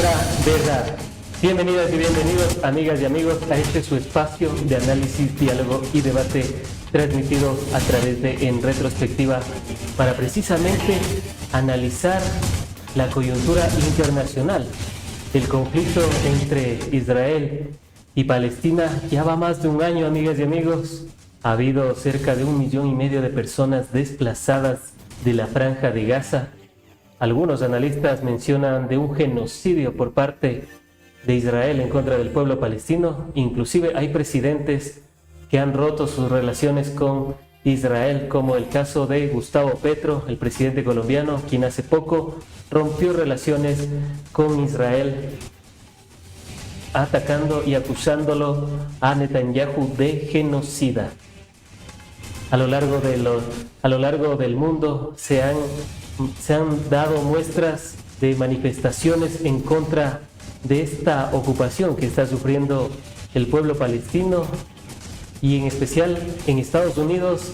otra verdad. Bienvenidas y bienvenidos, amigas y amigos, a este su espacio de análisis, diálogo y debate transmitido a través de En Retrospectiva para precisamente analizar la coyuntura internacional. El conflicto entre Israel y Palestina ya va más de un año, amigas y amigos. Ha habido cerca de 1,5 millones de personas desplazadas de la Franja de Gaza. Algunos analistas mencionan de un genocidio por parte de Israel en contra del pueblo palestino. Inclusive hay presidentes que han roto sus relaciones con Israel, como el caso de Gustavo Petro, el presidente colombiano, quien hace poco rompió relaciones con Israel, atacando y acusándolo a Netanyahu de genocida. A lo largo del mundo se han dado muestras de manifestaciones en contra de esta ocupación que está sufriendo el pueblo palestino, y en especial en Estados Unidos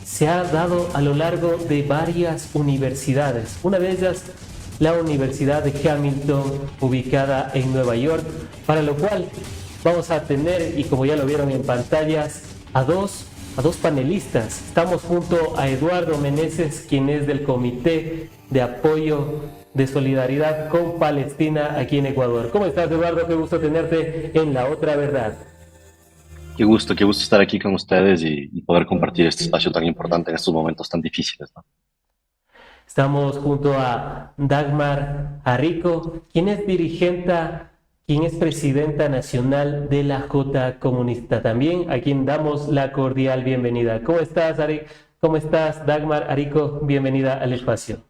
se ha dado a lo largo de varias universidades. Una de ellas, la Universidad de Hamilton, ubicada en Nueva York, para lo cual vamos a tener, y como ya lo vieron en pantallas, a dos panelistas. Estamos junto a Eduardo Meneses, quien es del Comité de Apoyo de Solidaridad con Palestina aquí en Ecuador. ¿Cómo estás, Eduardo? Qué gusto tenerte en La Otra Verdad. Qué gusto estar aquí con ustedes y poder compartir este espacio tan importante en estos momentos tan difíciles, ¿no? Estamos junto a Dagmar Arrico, quien es presidenta nacional de la Jota Comunista, también a quien damos la cordial bienvenida. ¿Cómo estás, ¿Cómo estás, Dagmar Arrico? Bienvenida al espacio.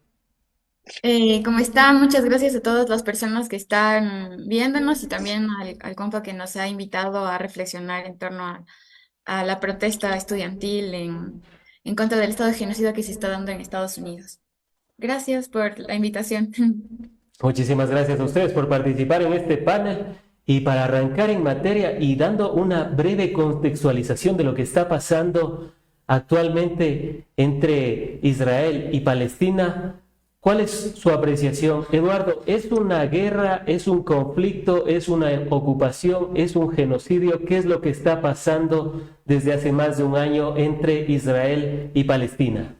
¿Cómo están? Muchas gracias a todas las personas que están viéndonos y también al compa que nos ha invitado a reflexionar en torno a la protesta estudiantil en contra del estado de genocidio que se está dando en Estados Unidos. Gracias por la invitación. Muchísimas gracias a ustedes por participar en este panel, y para arrancar en materia y dando una breve contextualización de lo que está pasando actualmente entre Israel y Palestina. ¿Cuál es su apreciación, Eduardo? ¿Es una guerra, es un conflicto, es una ocupación, es un genocidio? ¿Qué es lo que está pasando desde hace más de un año entre Israel y Palestina?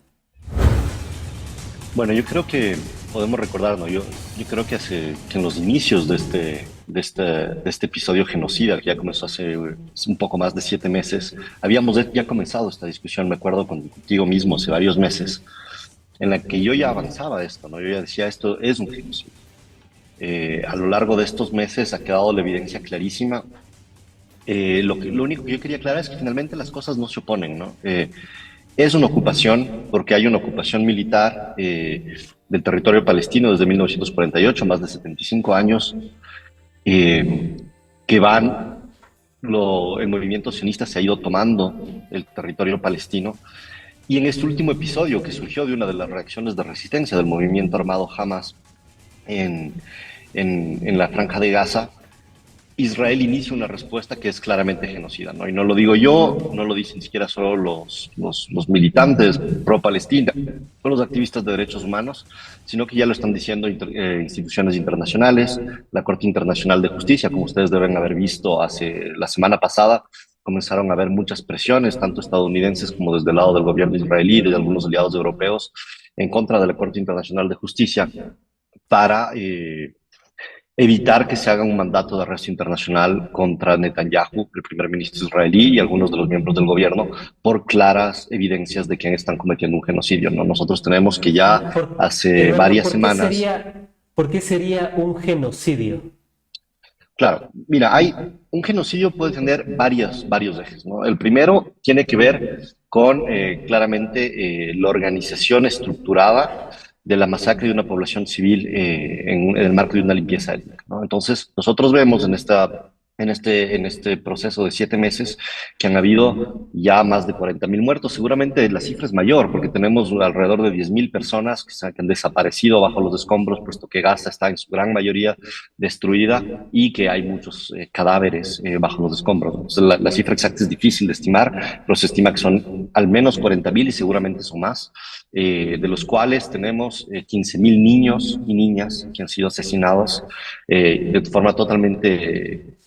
Bueno, yo creo que podemos recordar, ¿no? Yo creo que en los inicios de este episodio genocida, que ya comenzó hace un poco más de 7 meses, habíamos ya comenzado esta discusión, me acuerdo contigo mismo, hace varios meses, en la que yo ya avanzaba esto, ¿no? Yo ya decía, esto es un genocidio. A lo largo de estos meses ha quedado la evidencia clarísima. Lo único que yo quería aclarar es que finalmente las cosas no se oponen, ¿no? Es una ocupación porque hay una ocupación militar del territorio palestino desde 1948, más de 75 años, que el movimiento sionista se ha ido tomando el territorio palestino. Y en este último episodio, que surgió de una de las reacciones de resistencia del movimiento armado Hamas en la Franja de Gaza, Israel inicia una respuesta que es claramente genocida, ¿no? Y no lo digo yo, no lo dicen ni siquiera solo los militantes pro-Palestina, son los activistas de derechos humanos, sino que ya lo están diciendo instituciones internacionales, la Corte Internacional de Justicia, como ustedes deben haber visto la semana pasada. Comenzaron a haber muchas presiones, tanto estadounidenses como desde el lado del gobierno israelí y de algunos aliados europeos, en contra de la Corte Internacional de Justicia para evitar que se haga un mandato de arresto internacional contra Netanyahu, el primer ministro israelí, y algunos de los miembros del gobierno, por claras evidencias de que están cometiendo un genocidio, ¿no? Nosotros tenemos que ya hace Eduardo, varias semanas... ¿por qué sería un genocidio? Claro, mira, un genocidio puede tener varios ejes, ¿no? El primero tiene que ver con claramente la organización estructurada de la masacre de una población civil en el marco de una limpieza étnica, ¿no? Entonces, nosotros vemos en esta en este proceso de 7 meses, que han habido ya más de 40.000 muertos. Seguramente la cifra es mayor, porque tenemos alrededor de 10.000 personas que han desaparecido bajo los escombros, puesto que Gaza está en su gran mayoría destruida y que hay muchos cadáveres bajo los escombros. Entonces, la cifra exacta es difícil de estimar, pero se estima que son al menos 40.000 y seguramente son más, de los cuales tenemos 15.000 niños y niñas que han sido asesinados de forma totalmente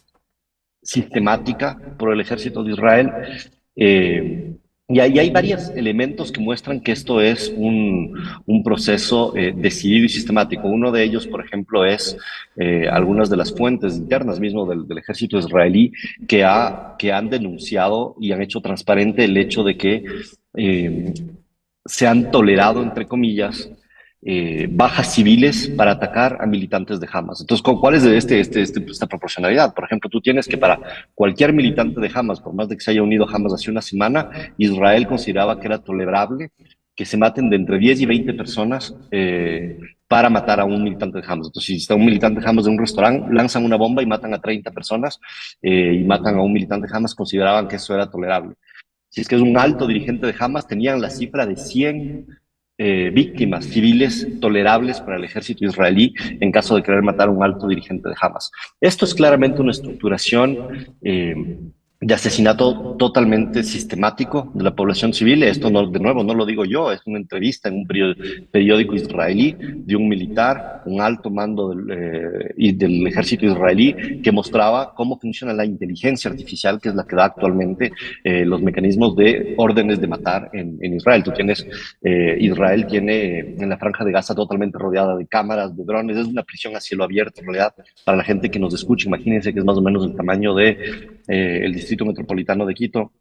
sistemática por el ejército de Israel. Y ahí hay varios elementos que muestran que esto es un proceso decidido y sistemático. Uno de ellos, por ejemplo, es algunas de las fuentes internas mismo del ejército israelí que han denunciado y han hecho transparente el hecho de que eh, se han tolerado, entre comillas, bajas civiles para atacar a militantes de Hamas. Entonces, ¿cuál es esta proporcionalidad? Por ejemplo, tú tienes que para cualquier militante de Hamas, por más de que se haya unido a Hamas hace una semana, Israel consideraba que era tolerable que se maten de entre 10 y 20 personas para matar a un militante de Hamas. Entonces, si está un militante de Hamas en un restaurante, lanzan una bomba y matan a 30 personas y matan a un militante de Hamas, consideraban que eso era tolerable. Si es que es un alto dirigente de Hamas, tenían la cifra de 100 víctimas civiles tolerables para el ejército israelí en caso de querer matar a un alto dirigente de Hamas. Esto es claramente una estructuración de asesinato totalmente sistemático de la población civil. Esto, no, de nuevo, no lo digo yo, es una entrevista en un periódico israelí de un militar, un alto mando del ejército israelí, que mostraba cómo funciona la inteligencia artificial, que es la que da actualmente los mecanismos de órdenes de matar en Israel. Tú tienes Israel tiene en la franja de Gaza totalmente rodeada de cámaras, de drones, es una prisión a cielo abierto en realidad. Para la gente que nos escucha, imagínense que es más o menos el tamaño de el distrito metropolitano de Quito,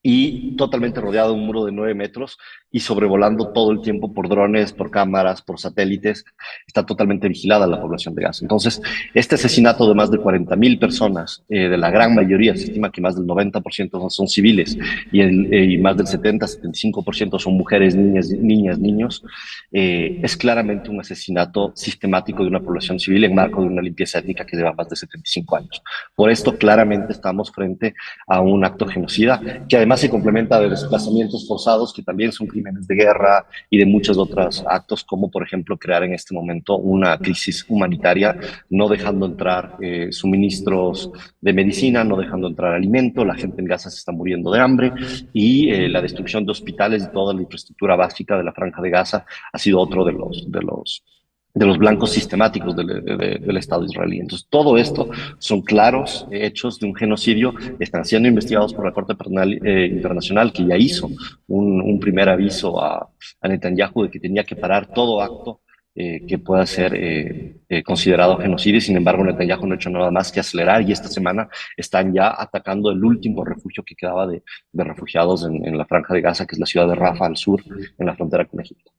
y totalmente rodeado de un muro de 9 metros y sobrevolando todo el tiempo por drones, por cámaras, por satélites. Está totalmente vigilada la población de Gaza. Entonces, este asesinato de más de 40.000 personas, de la gran mayoría, se estima que más del 90% son civiles y más del 70-75% son mujeres, niños, es claramente un asesinato sistemático de una población civil en marco de una limpieza étnica que lleva más de 75 años. Por esto, claramente estamos frente a un acto genocida que además se complementa de desplazamientos forzados, que también son crímenes de guerra y de muchos otros actos, como por ejemplo crear en este momento una crisis humanitaria, no dejando entrar suministros de medicina, no dejando entrar alimento, la gente en Gaza se está muriendo de hambre y la destrucción de hospitales y toda la infraestructura básica de la franja de Gaza ha sido otro de los blancos sistemáticos del Estado israelí. Entonces, todo esto son claros hechos de un genocidio, están siendo investigados por la Corte Penal Internacional, que ya hizo un primer aviso a Netanyahu de que tenía que parar todo acto que pueda ser considerado genocidio. Sin embargo, Netanyahu no ha hecho nada más que acelerar y esta semana están ya atacando el último refugio que quedaba de refugiados en la franja de Gaza, que es la ciudad de Rafah al sur, en la frontera con Egipto.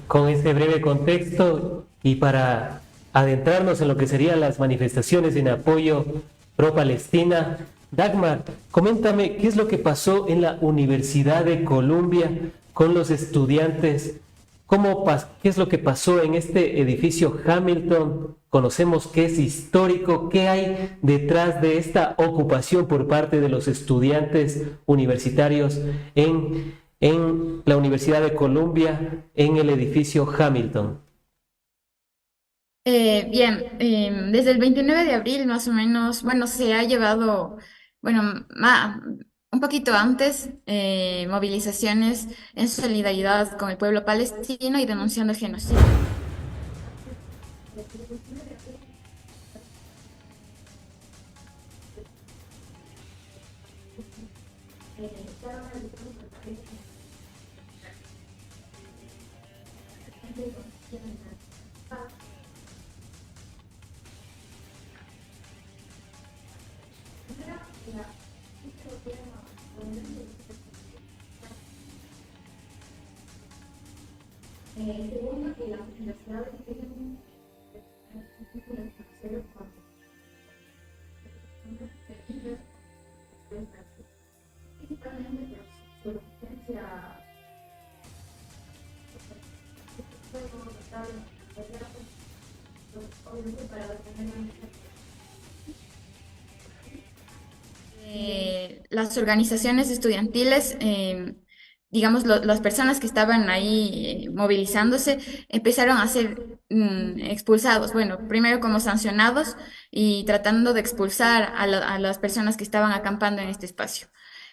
Con este breve contexto y para adentrarnos en lo que serían las manifestaciones en apoyo pro-Palestina, Dagmar, coméntame qué es lo que pasó en la Universidad de Columbia con los estudiantes, qué es lo que pasó en este edificio Hamilton. Conocemos que es histórico, qué hay detrás de esta ocupación por parte de los estudiantes universitarios en la Universidad de Columbia, en el edificio Hamilton. Bien, desde el 29 de abril más o menos, bueno, se ha llevado, bueno, un poquito antes, movilizaciones en solidaridad con el pueblo palestino y denunciando el genocidio. Las organizaciones estudiantiles, digamos, las personas que estaban ahí movilizándose, empezaron a ser expulsados. Bueno, primero como sancionados y tratando de expulsar a las personas que estaban acampando en este espacio.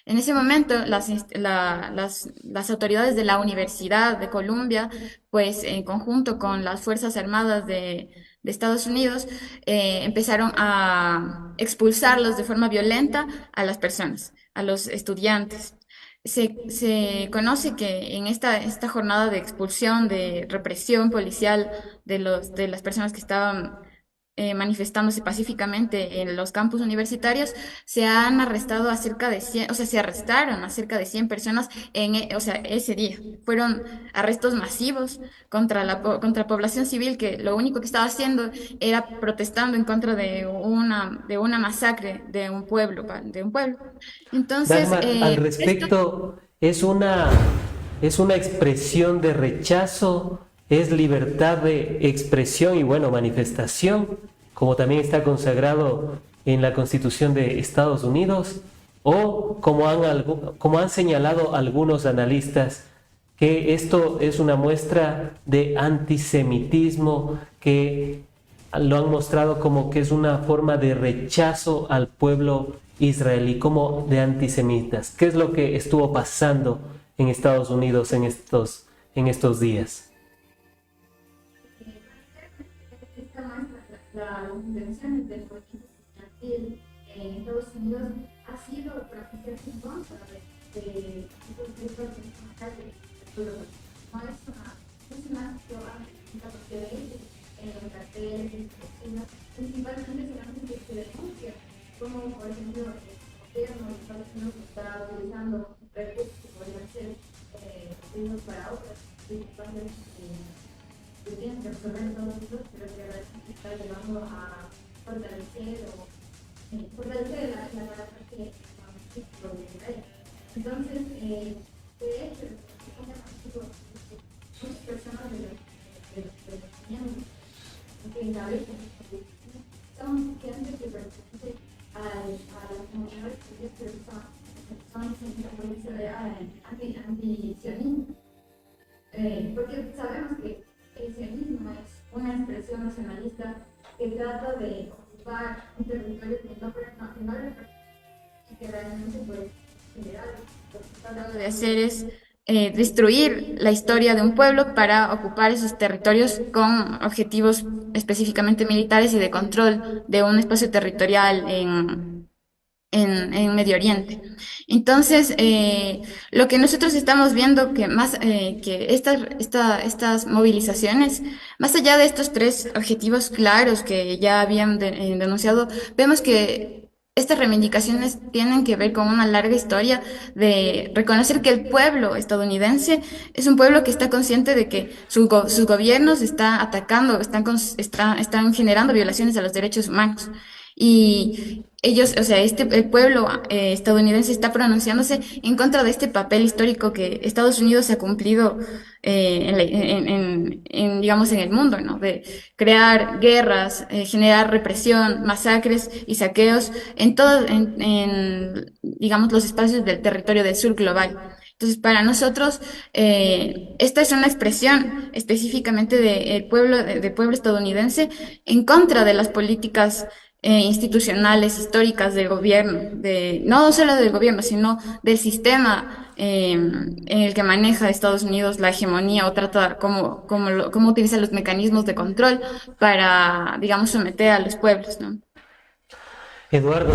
En ese momento, las autoridades de la Universidad de Columbia, pues en conjunto con las Fuerzas Armadas de Estados Unidos, empezaron a expulsarlos de forma violenta a las personas, a los estudiantes. Se conoce que en esta jornada de expulsión, de represión policial de las personas que estaban manifestándose pacíficamente en los campus universitarios, se han arrestado a cerca de 100, o sea, se arrestaron a cerca de 100 personas o sea, ese día. Fueron arrestos masivos contra contra población civil que lo único que estaba haciendo era protestando en contra de una masacre de un pueblo, de un pueblo. Entonces, Dagmar, al esto respecto, es una expresión de rechazo, es libertad de expresión y bueno, manifestación, como también está consagrado en la Constitución de Estados Unidos, o como han señalado algunos analistas, que esto es una muestra de antisemitismo, que lo han mostrado como que es una forma de rechazo al pueblo israelí, como de antisemitas. ¿Qué es lo que estuvo pasando en Estados Unidos en estos días? esta muestra las intenciones del movimiento estudiantil en Estados Unidos ha sido pronunciarse en contra de estos ataques. No es una acción porque de hecho en los carteles, principalmente solamente se denuncia como por ejemplo el gobierno de Estados Unidos está utilizando recursos que podrían ser utilizados para otras circunstancias que tienen que resolver en Estados Unidos, pero que ahora está llevando a fortalecer la parte de Israel. Entonces, de hecho, muchas personas de los miembros que encabezan son gente que pertenece a las comunidades judías, pero son anti-sionismo. Porque sabemos que el sionismo es una expresión nacionalista que trata de ocupar un territorio que no le pertenece y que realmente pues general lo que está tratando de hacer es destruir la historia de un pueblo para ocupar esos territorios con objetivos específicamente militares y de control de un espacio territorial en Medio Oriente. Entonces, lo que nosotros estamos viendo que más que estas movilizaciones, más allá de estos tres objetivos claros que ya habían denunciado, vemos que estas reivindicaciones tienen que ver con una larga historia de reconocer que el pueblo estadounidense es un pueblo que está consciente de que sus gobiernos están atacando, están generando violaciones a los derechos humanos. Y ellos, o sea, el pueblo estadounidense está pronunciándose en contra de este papel histórico que Estados Unidos ha cumplido digamos, en el mundo, ¿no? De crear guerras, generar represión, masacres y saqueos en todos, digamos, los espacios del territorio del sur global. Entonces, para nosotros, esta es una expresión específicamente del pueblo estadounidense en contra de las políticas institucionales, históricas del gobierno, no solo del gobierno, sino del sistema en el que maneja Estados Unidos la hegemonía o trata cómo utiliza los mecanismos de control para, digamos, someter a los pueblos, ¿no? Eduardo,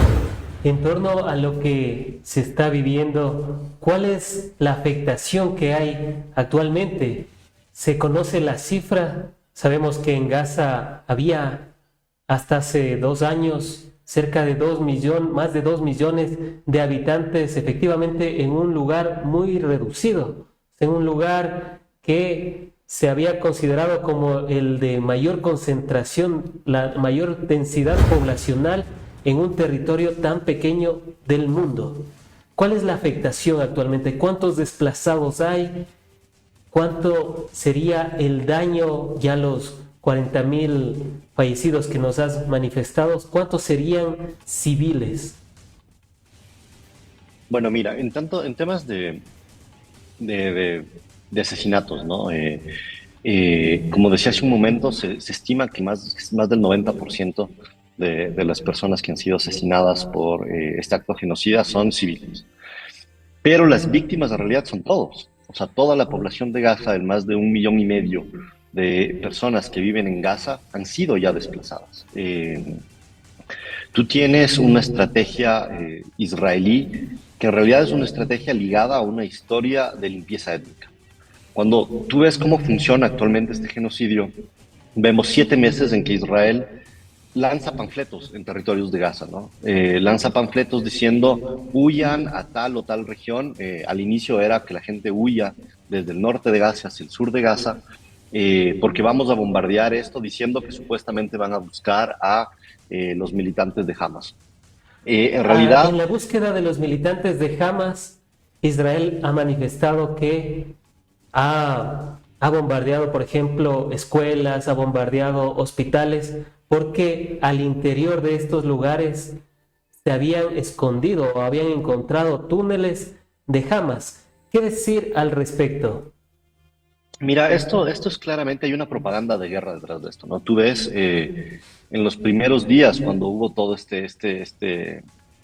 en torno a lo que se está viviendo, ¿cuál es la afectación que hay actualmente? ¿Se conoce la cifra? Sabemos que en Gaza había hasta hace 2 años cerca de más de 2 millones de habitantes, efectivamente en un lugar muy reducido, en un lugar que se había considerado como el de mayor concentración, la mayor densidad poblacional en un territorio tan pequeño del mundo. ¿Cuál es la afectación actualmente? ¿Cuántos desplazados hay? ¿Cuánto sería el daño ya los 40,000 fallecidos que nos has manifestado? ¿Cuántos serían civiles? Bueno, mira, en temas de, de- de asesinatos, ¿no? Como decía hace un momento, se estima que más del 90% de las personas que han sido asesinadas por este acto genocida son civiles. Pero las víctimas en realidad son todos. O sea, toda la población de Gaza, el más de 1,5 millones de personas que viven en Gaza, han sido ya desplazadas. Tú tienes una estrategia israelí que en realidad es una estrategia ligada a una historia de limpieza étnica. Cuando tú ves cómo funciona actualmente este genocidio, vemos 7 meses en que Israel lanza panfletos en territorios de Gaza, ¿no? Lanza panfletos diciendo huyan a tal o tal región. Al inicio era que la gente huya desde el norte de Gaza hacia el sur de Gaza, porque vamos a bombardear esto, diciendo que supuestamente van a buscar a los militantes de Hamas. En En realidad, la búsqueda de los militantes de Hamas, Israel ha manifestado que ha bombardeado, por ejemplo, escuelas, ha bombardeado hospitales, porque al interior de estos lugares se habían escondido o habían encontrado túneles de Hamas. ¿Qué decir al respecto? mira, esto es claramente, hay una propaganda de guerra detrás de esto, ¿no? Tú ves en los primeros días, cuando hubo todo este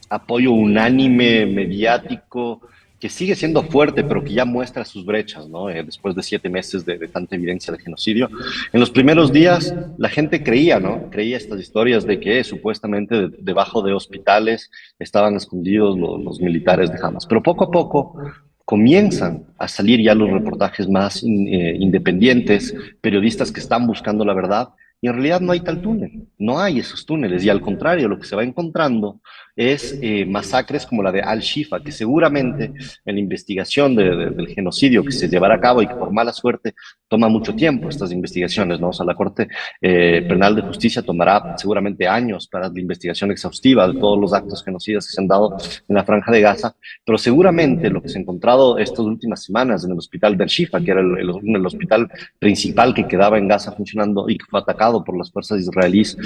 apoyo unánime, mediático, que sigue siendo fuerte, pero que ya muestra sus brechas, ¿no? Después de 7 meses de tanta evidencia de genocidio. En los primeros días, la gente creía, ¿no? Creía estas historias de que supuestamente debajo de hospitales estaban escondidos los militares de Hamas. Pero poco a poco comienzan a salir ya los reportajes más independientes, periodistas que están buscando la verdad, y en realidad no hay tal túnel, no hay esos túneles, y al contrario, lo que se va encontrando es masacres como la de Al-Shifa, que seguramente en la investigación del genocidio que se llevará a cabo y que por mala suerte toma mucho tiempo estas investigaciones, ¿no? O sea, la Corte Penal de Justicia tomará seguramente años para la investigación exhaustiva de todos los actos genocidas que se han dado en la Franja de Gaza, pero seguramente lo que se ha encontrado estas últimas semanas en el hospital de Al-Shifa, que era el hospital principal que quedaba en Gaza funcionando y que fue atacado por las fuerzas israelíes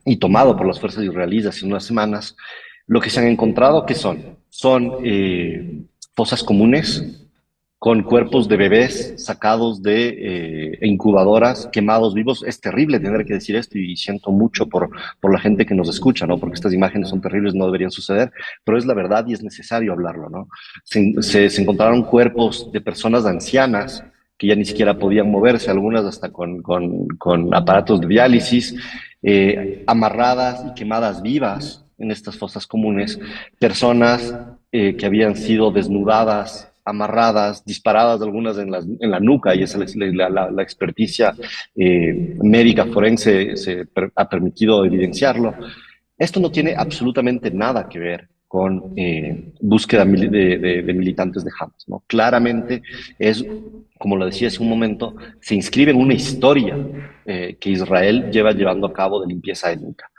y tomado por las fuerzas israelíes hace unas semanas, lo que se han encontrado, ¿qué son? Son fosas comunes con cuerpos de bebés sacados de incubadoras, quemados vivos. Es terrible tener que decir esto y siento mucho por la gente que nos escucha, ¿no? Porque estas imágenes son terribles, no deberían suceder, pero es la verdad y es necesario hablarlo, ¿no? Se encontraron cuerpos de personas ancianas que ya ni siquiera podían moverse, algunas hasta con aparatos de diálisis, amarradas y quemadas vivas en estas fosas comunes, personas que habían sido desnudadas, amarradas, disparadas algunas en la nuca, y esa la experticia médica forense ha permitido evidenciarlo. Esto no tiene absolutamente nada que ver con búsqueda de militantes de Hamas, ¿no? Claramente es, como lo decía hace un momento, se inscribe en una historia que Israel lleva llevando a cabo de limpieza étnica.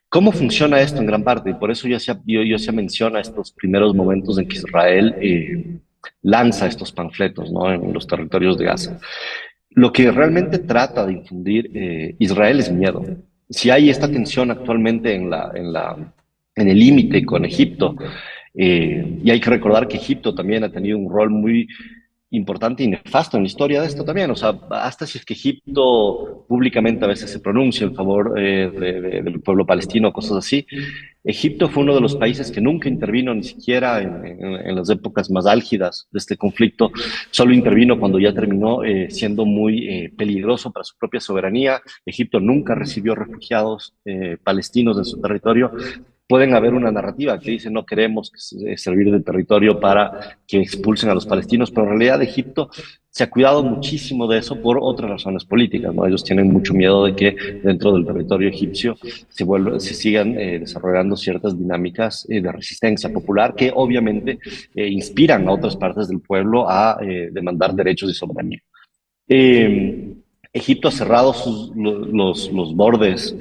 ¿Cómo funciona esto en gran parte? Y por eso yo se menciona estos primeros momentos en que Israel lanza estos panfletos, ¿no? En los territorios de Gaza. Lo que realmente trata de infundir Israel es miedo. Si hay esta tensión actualmente en el límite con Egipto, y hay que recordar que Egipto también ha tenido un rol muy importante y nefasto en la historia de esto también. O sea, hasta si es que Egipto públicamente a veces se pronuncia en favor del pueblo palestino, cosas así. Egipto fue uno de los países que nunca intervino ni siquiera en las épocas más álgidas de este conflicto. Solo intervino cuando ya terminó siendo muy peligroso para su propia soberanía. Egipto nunca recibió refugiados palestinos en su territorio. Pueden haber una narrativa que dice no queremos servir de territorio para que expulsen a los palestinos, pero en realidad Egipto se ha cuidado muchísimo de eso por otras razones políticas, ¿no? Ellos tienen mucho miedo de que dentro del territorio egipcio se sigan desarrollando ciertas dinámicas de resistencia popular que obviamente inspiran a otras partes del pueblo a demandar derechos y soberanía. Eh, Egipto ha cerrado los bordes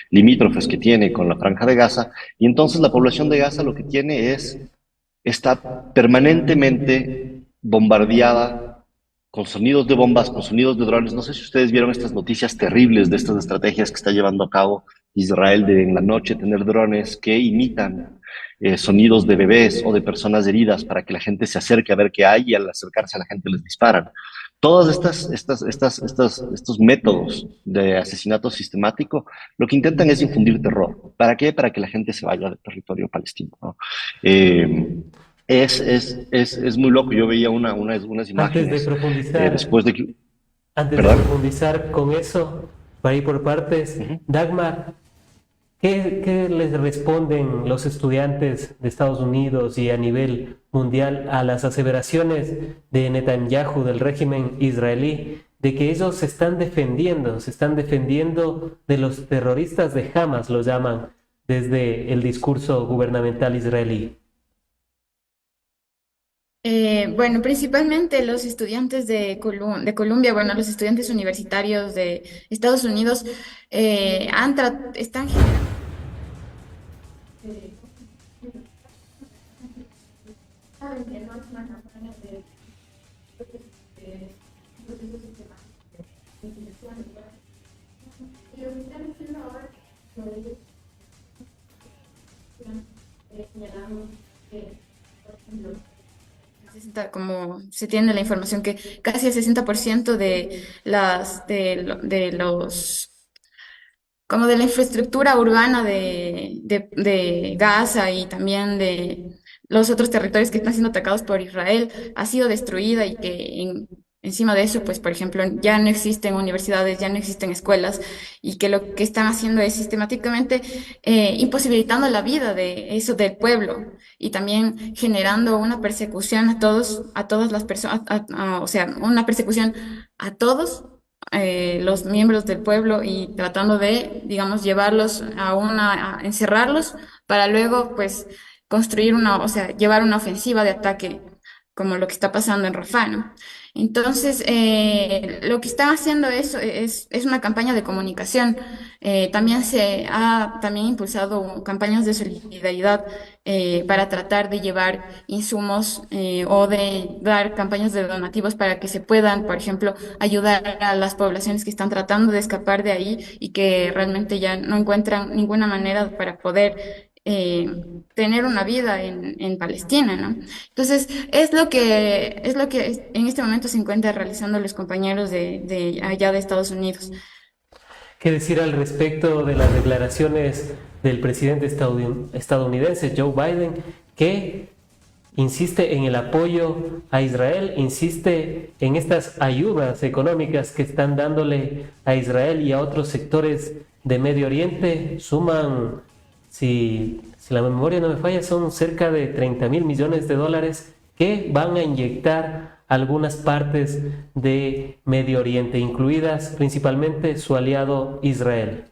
limítrofes que tiene con la Franja de Gaza, y entonces la población de Gaza lo que tiene es, está permanentemente bombardeada con sonidos de bombas, con sonidos de drones. No sé si ustedes vieron estas noticias terribles de estas estrategias que está llevando a cabo Israel de en la noche tener drones que imitan sonidos de bebés o de personas heridas para que la gente se acerque a ver qué hay y al acercarse a la gente les disparan. Todos estos métodos de asesinato sistemático lo que intentan es infundir terror. ¿Para qué? Para que la gente se vaya del territorio palestino, ¿no? Es muy loco. Yo veía unas Antes de imágenes profundizar, después de que... antes de ¿Perdón? profundizar con eso, para ir por partes, Ujú. Dagmar, ¿qué les responden los estudiantes de Estados Unidos y a nivel mundial a las aseveraciones de Netanyahu, del régimen israelí, de que ellos se están defendiendo de los terroristas de Hamas, lo llaman desde el discurso gubernamental israelí? Bueno, principalmente los estudiantes de Columbia, bueno, los estudiantes universitarios de Estados Unidos están generando como se tiene la información que casi el 60% de de los como de la infraestructura urbana de Gaza y también de los otros territorios que están siendo atacados por Israel ha sido destruida y que encima de eso, pues, por ejemplo, ya no existen universidades, ya no existen escuelas y que lo que están haciendo es sistemáticamente imposibilitando la vida de eso del pueblo y también generando una persecución a todas las personas, o sea, una persecución a todos los miembros del pueblo y tratando de, digamos, llevarlos a encerrarlos para luego, pues, construir o sea, llevar una ofensiva de ataque como lo que está pasando en Rafah, ¿no? Entonces, lo que está haciendo es una campaña de comunicación. También se ha también impulsado campañas de solidaridad para tratar de llevar insumos o de dar campañas de donativos para que se puedan, por ejemplo, ayudar a las poblaciones que están tratando de escapar de ahí y que realmente ya no encuentran ninguna manera para poder tener una vida en Palestina, ¿no? Entonces, es lo que en este momento se encuentra realizando los compañeros de allá de Estados Unidos. ¿Qué decir al respecto de las declaraciones del presidente estadounidense Joe Biden, que insiste en el apoyo a Israel, insiste en estas ayudas económicas que están dándole a Israel y a otros sectores de Medio Oriente? Suman, si la memoria no me falla, son cerca de 30.000 millones de dólares que van a inyectar algunas partes de Medio Oriente, incluidas principalmente su aliado Israel.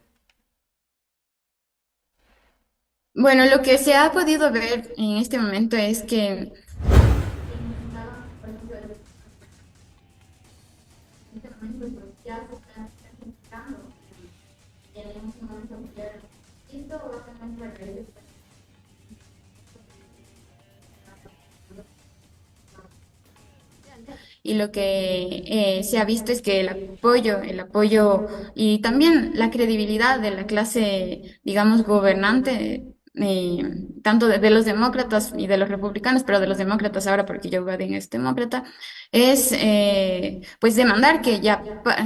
Bueno, lo que se ha podido ver en este momento es que y lo que se ha visto es que el apoyo y también la credibilidad de la clase, digamos, gobernante, tanto de los demócratas y de los republicanos, pero de los demócratas ahora, porque Joe Biden es demócrata, es pues demandar que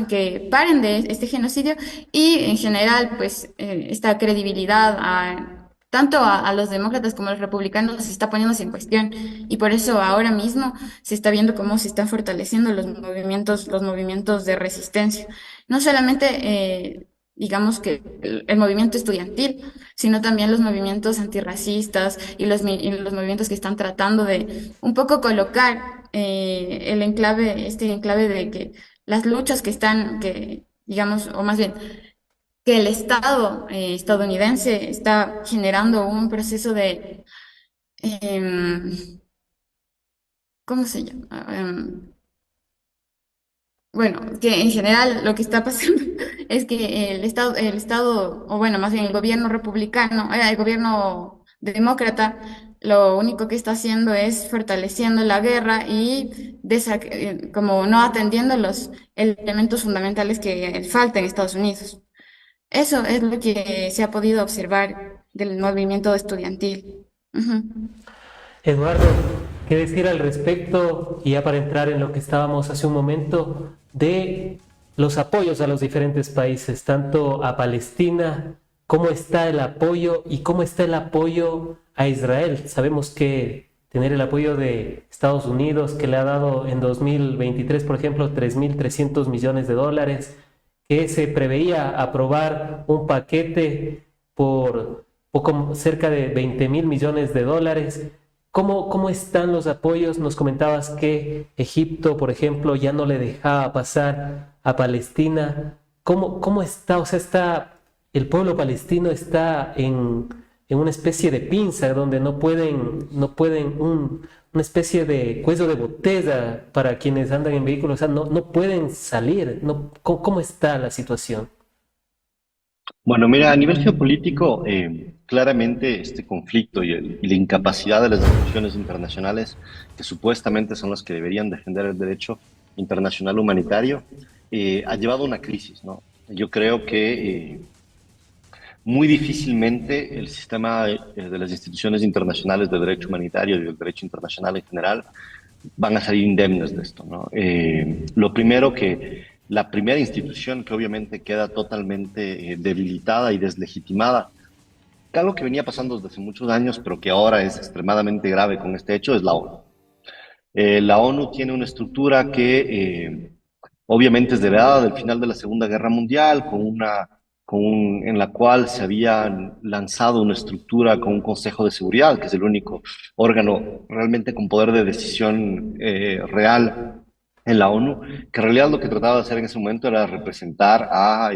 que paren de este genocidio y en general, pues esta credibilidad tanto a los demócratas como a los republicanos se está poniéndose en cuestión y por eso ahora mismo se está viendo cómo se están fortaleciendo los movimientos de resistencia. No solamente, digamos que el movimiento estudiantil, sino también los movimientos antirracistas y y los movimientos que están tratando de un poco colocar este enclave de que las luchas digamos, o más bien, que el Estado estadounidense está generando un proceso em, ¿cómo se llama? Bueno, que en general lo que está pasando es que el Estado, o bueno, más bien el gobierno republicano, el gobierno demócrata, lo único que está haciendo es fortaleciendo la guerra y como no atendiendo los elementos fundamentales que faltan en Estados Unidos. Eso es lo que se ha podido observar del movimiento estudiantil. Ujú. Eduardo, ¿qué decir al respecto? Y ya para entrar en lo que estábamos hace un momento, de los apoyos a los diferentes países, tanto a Palestina, ¿cómo está el apoyo y cómo está el apoyo a Israel? Sabemos que tener el apoyo de Estados Unidos, que le ha dado en 2023, por ejemplo, 3.300 millones de dólares, que se preveía aprobar un paquete por poco cerca de 20.000 millones de dólares. ¿Cómo están los apoyos? Nos comentabas que Egipto, por ejemplo, ya no le dejaba pasar a Palestina. ¿Cómo está? O sea, el pueblo palestino está en una especie de pinza donde no pueden una especie de cuello de botella para quienes andan en vehículos, o sea, no pueden salir. No, ¿cómo está la situación? Bueno, mira, a nivel geopolítico, claramente este conflicto y la incapacidad de las instituciones internacionales, que supuestamente son las que deberían defender el derecho internacional humanitario, ha llevado a una crisis, ¿no? Yo creo que muy difícilmente el sistema de las instituciones internacionales de derecho humanitario y del derecho internacional en general van a salir indemnes de esto, ¿no? Lo primero que la primera institución que obviamente queda totalmente debilitada y deslegitimada, que algo que venía pasando desde hace muchos años, pero que ahora es extremadamente grave con este hecho, es la ONU. La ONU tiene una estructura que obviamente es heredada del final de la Segunda Guerra Mundial, en la cual se había lanzado una estructura con un Consejo de Seguridad, que es el único órgano realmente con poder de decisión real en la ONU, que en realidad lo que trataba de hacer en ese momento era representar a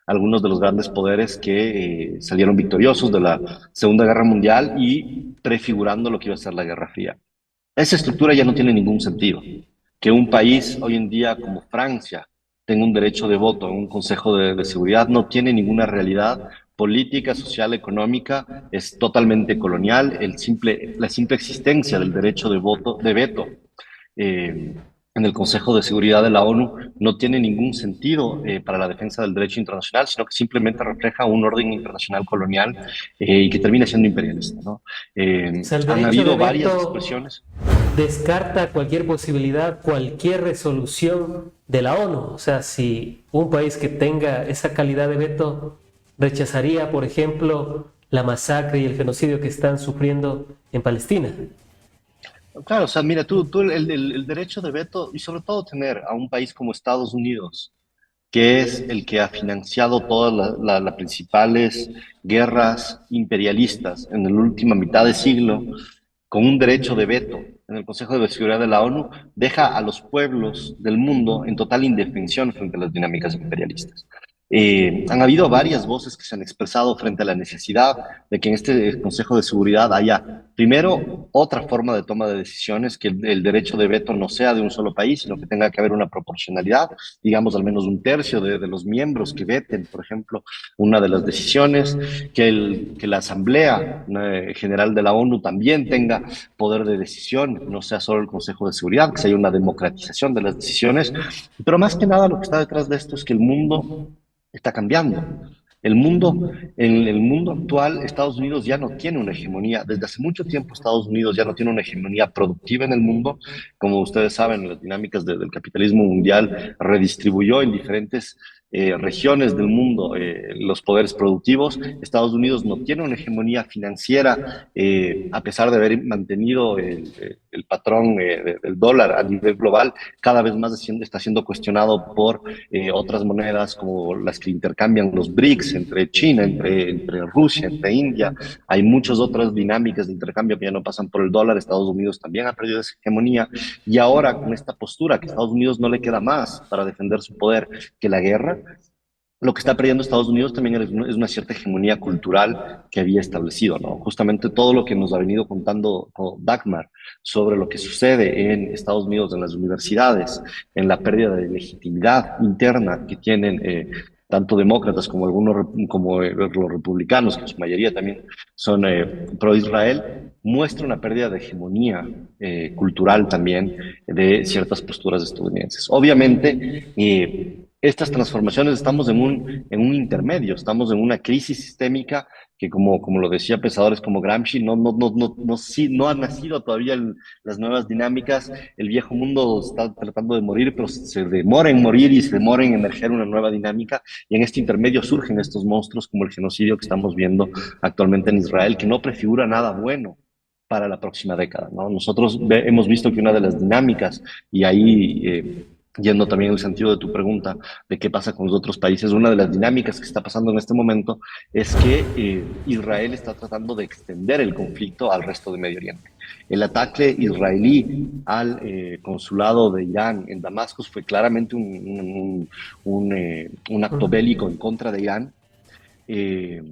algunos de los grandes poderes que salieron victoriosos de la Segunda Guerra Mundial y prefigurando lo que iba a ser la Guerra Fría. Esa estructura ya no tiene ningún sentido. Que un país hoy en día como Francia tenga un derecho de voto en un Consejo de Seguridad no tiene ninguna realidad política, social, económica, es totalmente colonial. La simple existencia del derecho de voto, de veto, eh, en el Consejo de Seguridad de la ONU no tiene ningún sentido para la defensa del derecho internacional, sino que simplemente refleja un orden internacional colonial y que termina siendo imperialista, ¿no? O sea, el Han derecho de habido varias veto expresiones. descarta cualquier posibilidad, cualquier resolución de la ONU. O sea, si un país que tenga esa calidad de veto rechazaría, por ejemplo, la masacre y el genocidio que están sufriendo en Palestina. Claro, o sea, mira, tú el derecho de veto y sobre todo tener a un país como Estados Unidos, que es el que ha financiado todas las principales guerras imperialistas en la última mitad de siglo, con un derecho de veto en el Consejo de Seguridad de la ONU, deja a los pueblos del mundo en total indefensión frente a las dinámicas imperialistas. Han habido varias voces que se han expresado frente a la necesidad de que en este Consejo de Seguridad haya, primero, otra forma de toma de decisiones, que el derecho de veto no sea de un solo país, sino que tenga que haber una proporcionalidad, digamos al menos un tercio de los miembros que veten, por ejemplo, una de las decisiones, que la Asamblea General de la ONU también tenga poder de decisión, no sea solo el Consejo de Seguridad, que sea una democratización de las decisiones, pero más que nada lo que está detrás de esto es que el mundo está cambiando. En el mundo actual, Estados Unidos ya no tiene una hegemonía. Desde hace mucho tiempo, Estados Unidos ya no tiene una hegemonía productiva en el mundo. Como ustedes saben, las dinámicas del capitalismo mundial redistribuyó en diferentes regiones del mundo los poderes productivos. Estados Unidos no tiene una hegemonía financiera, a pesar de haber mantenido el patrón del dólar a nivel global, cada vez más está siendo cuestionado por otras monedas como las que intercambian los BRICS entre China, entre Rusia, entre India. Hay muchas otras dinámicas de intercambio que ya no pasan por el dólar. Estados Unidos también ha perdido esa hegemonía y ahora con esta postura que a Estados Unidos no le queda más para defender su poder que la guerra, lo que está perdiendo Estados Unidos también es una cierta hegemonía cultural que había establecido, ¿no? Justamente todo lo que nos ha venido contando Dagmar sobre lo que sucede en Estados Unidos, en las universidades, en la pérdida de legitimidad interna que tienen tanto demócratas como como los republicanos, que en su mayoría también son pro-Israel, muestra una pérdida de hegemonía cultural también de ciertas posturas estadounidenses. Obviamente, estas transformaciones estamos en un intermedio, estamos en una crisis sistémica que, como lo decía pensadores como Gramsci, no han nacido todavía las nuevas dinámicas. El viejo mundo está tratando de morir, pero se demora en morir y se demora en emerger una nueva dinámica. Y en este intermedio surgen estos monstruos como el genocidio que estamos viendo actualmente en Israel, que no prefigura nada bueno para la próxima década, ¿no? Nosotros hemos visto que una de las dinámicas, y ahí yendo también en el sentido de tu pregunta de qué pasa con los otros países, una de las dinámicas que está pasando en este momento es que Israel está tratando de extender el conflicto al resto de Medio Oriente. El ataque israelí al consulado de Irán en Damasco fue claramente un acto bélico en contra de Irán. Eh,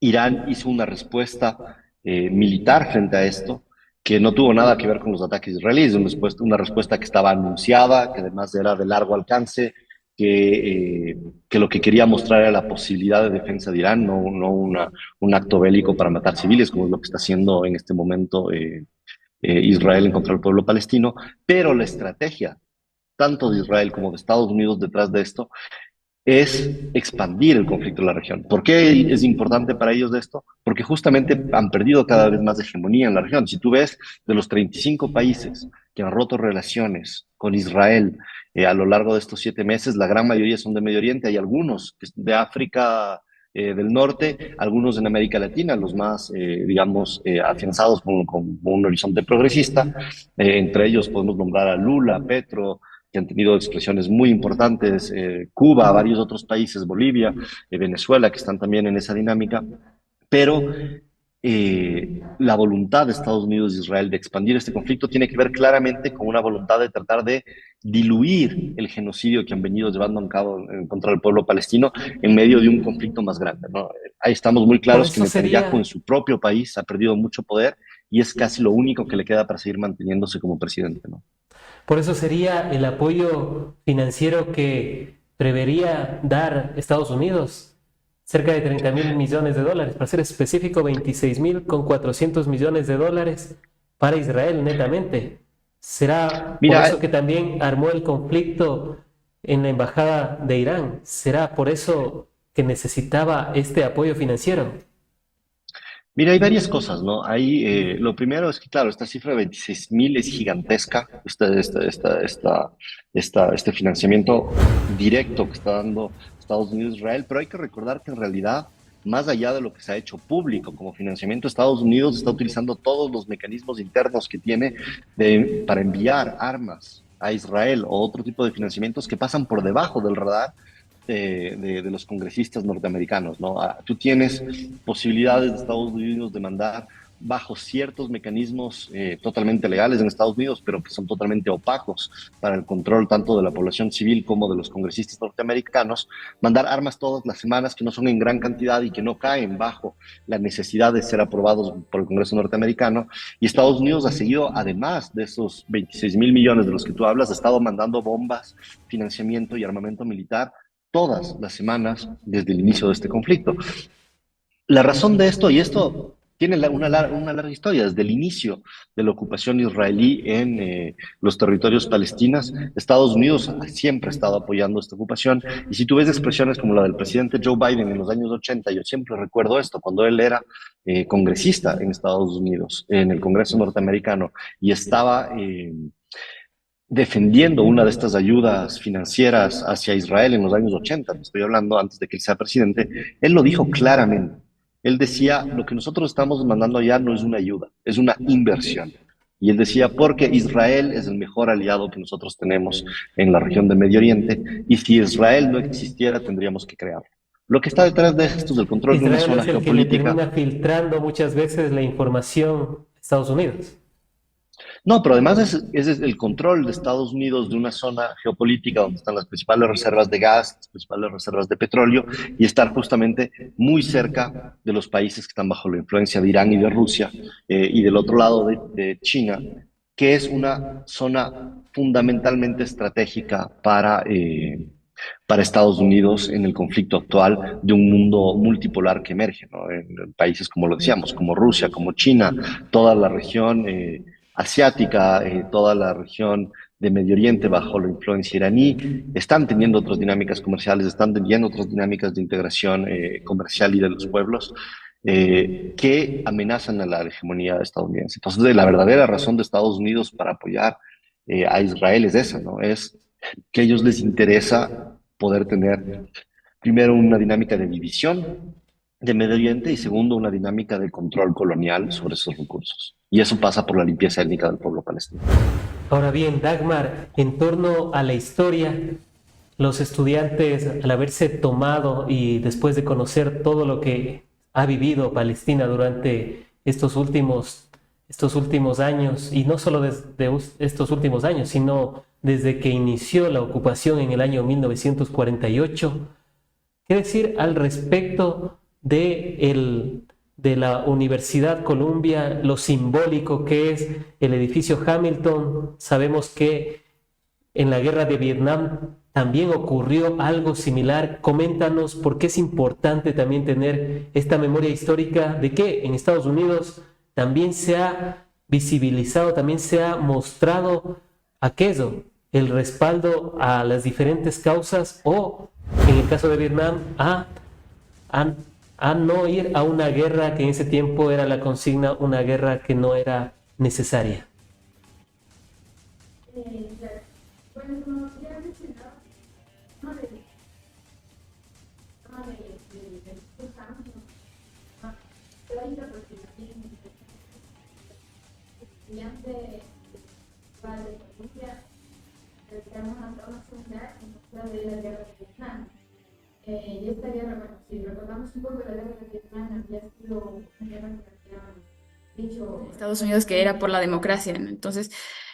Irán hizo una respuesta militar frente a esto, que no tuvo nada que ver con los ataques israelíes, una respuesta que estaba anunciada, que además era de largo alcance, que lo que quería mostrar era la posibilidad de defensa de Irán, un acto bélico para matar civiles, como es lo que está haciendo en este momento Israel en contra del pueblo palestino, pero la estrategia, tanto de Israel como de Estados Unidos detrás de esto, es expandir el conflicto en la región. ¿Por qué es importante para ellos esto? Porque justamente han perdido cada vez más hegemonía en la región. Si tú ves de los 35 países que han roto relaciones con Israel a lo largo de estos 7 meses, la gran mayoría son de Medio Oriente. Hay algunos de África del norte, algunos en América Latina, los más, digamos, afianzados con un horizonte progresista. Entre ellos podemos nombrar a Lula, Petro, que han tenido expresiones muy importantes, Cuba, varios otros países, Bolivia, Venezuela, que están también en esa dinámica, pero la voluntad de Estados Unidos e Israel de expandir este conflicto tiene que ver claramente con una voluntad de tratar de diluir el genocidio que han venido llevando a cabo en contra del pueblo palestino en medio de un conflicto más grande, ¿no? Ahí estamos muy Por claros que eso Netanyahu en sería, su propio país ha perdido mucho poder y es casi lo único que le queda para seguir manteniéndose como presidente, ¿no? por eso sería el apoyo financiero que prevería dar Estados Unidos, cerca de 30.000 millones de dólares, para ser específico, 26.400 millones de dólares para Israel netamente. ¿Será por Mira, eso que también armó el conflicto en la embajada de Irán? ¿Será por eso que necesitaba este apoyo financiero? Mira, hay varias cosas, ¿no? Lo primero es que, claro, esta cifra de 26.000 es gigantesca, este financiamiento directo que está dando Estados Unidos a Israel, pero hay que recordar que en realidad, más allá de lo que se ha hecho público como financiamiento, Estados Unidos está utilizando todos los mecanismos internos que tiene para enviar armas a Israel o otro tipo de financiamientos que pasan por debajo del radar de los congresistas norteamericanos, ¿no? Tú tienes posibilidades de Estados Unidos de mandar bajo ciertos mecanismos totalmente legales en Estados Unidos, pero que son totalmente opacos para el control tanto de la población civil como de los congresistas norteamericanos, mandar armas todas las semanas que no son en gran cantidad y que no caen bajo la necesidad de ser aprobados por el Congreso norteamericano. Y Estados Unidos ha seguido, además de esos 26.000 millones de los que tú hablas, ha estado mandando bombas, financiamiento y armamento militar todas las semanas desde el inicio de este conflicto. La razón de esto, y esto tiene una larga historia, desde el inicio de la ocupación israelí en los territorios palestinos, Estados Unidos siempre ha estado apoyando esta ocupación, y si tú ves expresiones como la del presidente Joe Biden en los años 80, yo siempre recuerdo esto, cuando él era congresista en Estados Unidos, en el Congreso norteamericano, y estaba defendiendo una de estas ayudas financieras hacia Israel en los años 80, estoy hablando antes de que él sea presidente, él lo dijo claramente. Él decía, lo que nosotros estamos mandando allá no es una ayuda, es una inversión. Y él decía, porque Israel es el mejor aliado que nosotros tenemos en la región de Medio Oriente, y si Israel no existiera, tendríamos que crearlo. Lo que está detrás de esto es el control de una Israel zona es el que le geopolítica. termina filtrando muchas veces la información a Estados Unidos. No, pero además ese es el control de Estados Unidos de una zona geopolítica donde están las principales reservas de gas, las principales reservas de petróleo y estar justamente muy cerca de los países que están bajo la influencia de Irán y de Rusia y del otro lado de China, que es una zona fundamentalmente estratégica para Estados Unidos en el conflicto actual de un mundo multipolar que emerge, ¿no? En países como lo decíamos, como Rusia, como China, toda la región asiática, toda la región de Medio Oriente bajo la influencia iraní, están teniendo otras dinámicas comerciales, están teniendo otras dinámicas de integración comercial y de los pueblos que amenazan a la hegemonía estadounidense. Entonces, la verdadera razón de Estados Unidos para apoyar a Israel es esa, ¿no? Es que a ellos les interesa poder tener, primero, una dinámica de división de Medio Oriente y segundo, una dinámica de control colonial sobre esos recursos. Y eso pasa por la limpieza étnica del pueblo palestino. Ahora bien, Dagmar, en torno a la historia, los estudiantes, al haberse tomado y después de conocer todo lo que ha vivido Palestina durante estos últimos años, y no solo desde estos últimos años, sino desde que inició la ocupación en el año 1948, ¿qué decir al respecto de la Universidad Columbia, lo simbólico que es el edificio Hamilton? Sabemos que en la guerra de Vietnam también ocurrió algo similar. Coméntanos por qué es importante también tener esta memoria histórica de que en Estados Unidos también se ha visibilizado, también se ha mostrado aquello, el respaldo a las diferentes causas o, en el caso de Vietnam, a no ir a una guerra que en ese tiempo era la consigna, una guerra que no era necesaria. Bueno, como ya mencionaba, tema de estos años, teórica, porque también estudiante de Colombia, dedicamos a una seminar en contra de la guerra de Vietnam. Y esta guerra, bueno, si recordamos un poco, la guerra de Vietnam había sido una guerra que había dicho Estados Unidos que era por la democracia, ¿no? Entonces,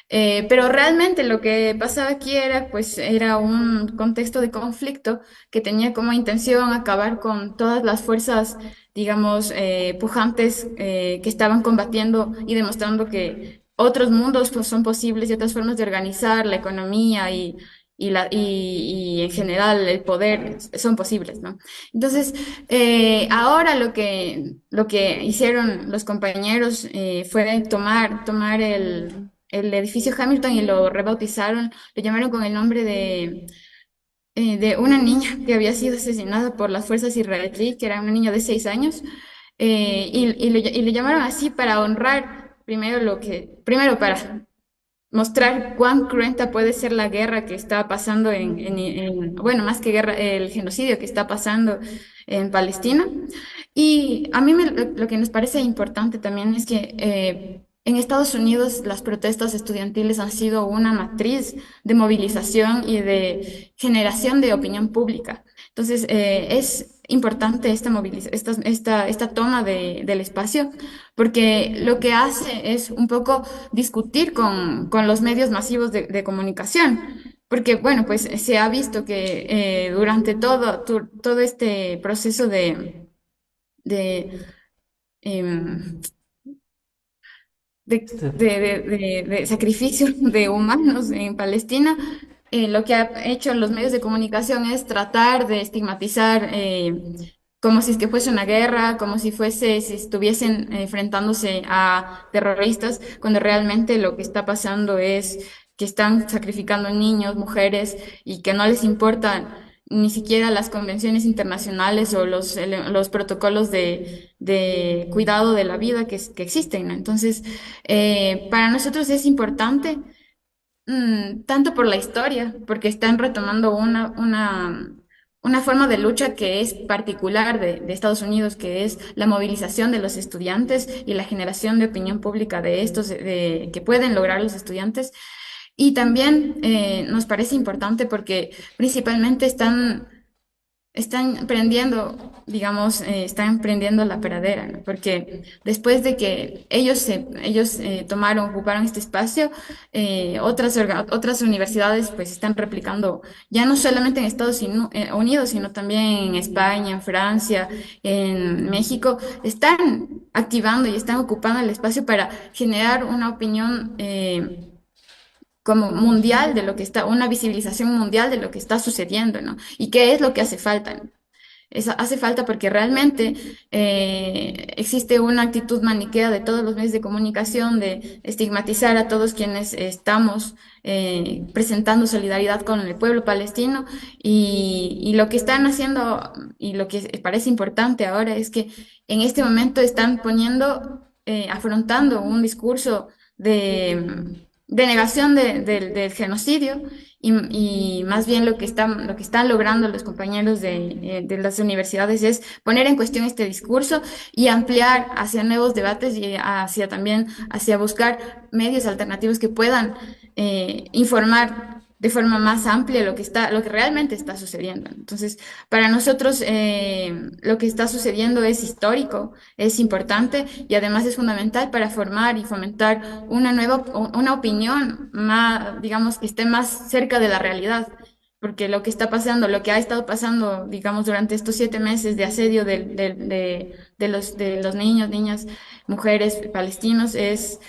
pero realmente lo que pasaba aquí era, pues, era un contexto de conflicto que tenía como intención acabar con todas las fuerzas, digamos, pujantes que estaban combatiendo y demostrando que otros mundos pues, son posibles y otras formas de organizar la economía y en general el poder son posibles, ¿no? Entonces, ahora lo que hicieron los compañeros fue tomar el edificio Hamilton y lo rebautizaron, lo llamaron con el nombre de una niña que había sido asesinada por las fuerzas israelíes, que era una niña de 6 años, y lo llamaron así para honrar primero para mostrar cuán cruenta puede ser la guerra que está pasando bueno, más que guerra, el genocidio que está pasando en Palestina. Y a mí lo que nos parece importante también es que en Estados Unidos las protestas estudiantiles han sido una matriz de movilización y de generación de opinión pública. Entonces, es importante esta toma del espacio porque lo que hace es un poco discutir con los medios masivos de comunicación. Porque, bueno, pues se ha visto que durante todo este proceso de, em, de sacrificio de humanos en Palestina, lo que ha hecho los medios de comunicación es tratar de estigmatizar como si es que fuese una guerra, como si estuviesen enfrentándose a terroristas, cuando realmente lo que está pasando es que están sacrificando niños, mujeres, y que no les importa ni siquiera las convenciones internacionales o los protocolos de cuidado de la vida que existen, ¿no? Entonces, para nosotros es importante, tanto por la historia, porque están retomando una forma de lucha que es particular de Estados Unidos, que es la movilización de los estudiantes y la generación de opinión pública de estos, que pueden lograr los estudiantes. Y también nos parece importante porque principalmente están prendiendo, digamos, están prendiendo la pradera, ¿no? Porque después de que ellos ocuparon este espacio, otras universidades pues están replicando, ya no solamente en Unidos, sino también en España, en Francia, en México, están activando y están ocupando el espacio para generar una opinión como mundial de lo que está, una visibilización mundial de lo que está sucediendo, ¿no? Y qué es lo que hace falta, ¿no? hace falta porque realmente existe una actitud maniquea de todos los medios de comunicación de estigmatizar a todos quienes estamos presentando solidaridad con el pueblo palestino y lo que están haciendo y lo que parece importante ahora es que en este momento están afrontando un discurso de negación del genocidio y más bien lo que están logrando los compañeros de las universidades es poner en cuestión este discurso y ampliar hacia nuevos debates y hacia también hacia buscar medios alternativos que puedan informar de forma más amplia lo que realmente está sucediendo. Entonces, para nosotros lo que está sucediendo es histórico, es importante y además es fundamental para formar y fomentar una opinión más, digamos, que esté más cerca de la realidad. Porque lo que está pasando, lo que ha estado pasando, digamos, durante estos 7 meses de asedio de los niños, niñas, mujeres palestinos es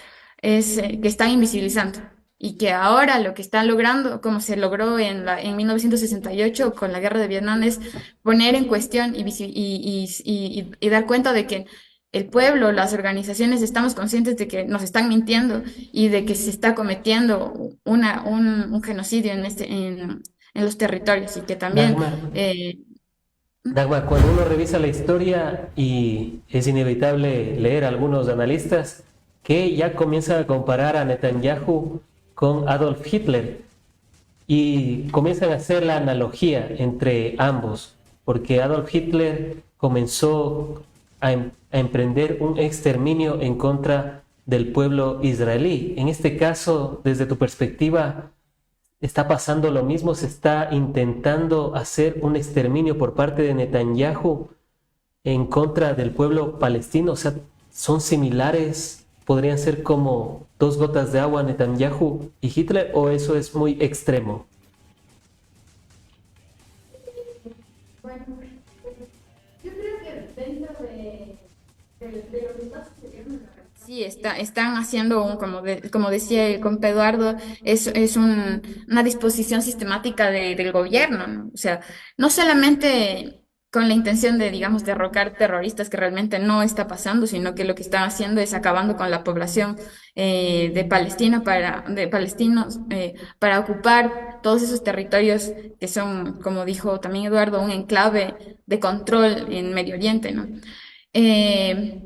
que están invisibilizando y que ahora lo que están logrando, como se logró en 1968 con la guerra de Vietnam, es poner en cuestión y dar cuenta de que el pueblo, las organizaciones, estamos conscientes de que nos están mintiendo y de que se está cometiendo un genocidio en los territorios y que también Dagmar, Dagmar, cuando uno revisa la historia y es inevitable leer a algunos analistas que ya comienzan a comparar a Netanyahu con Adolf Hitler y comienzan a hacer la analogía entre ambos, porque Adolf Hitler comenzó a emprender un exterminio en contra del pueblo israelí. En este caso, desde tu perspectiva, ¿está pasando lo mismo? ¿Se está intentando hacer un exterminio por parte de Netanyahu en contra del pueblo palestino? O sea, ¿son similares? ¿Podrían ser como dos gotas de agua Netanyahu y Hitler o eso es muy extremo? Bueno, yo creo que dentro de lo que está sucediendo sí, están haciendo como decía el compa Eduardo, una disposición sistemática del gobierno, ¿no? O sea, no solamente con la intención de, digamos, derrocar terroristas, que realmente no está pasando, sino que lo que están haciendo es acabando con la población de palestinos para ocupar todos esos territorios que son, como dijo también Eduardo, un enclave de control en Medio Oriente, ¿no? Eh,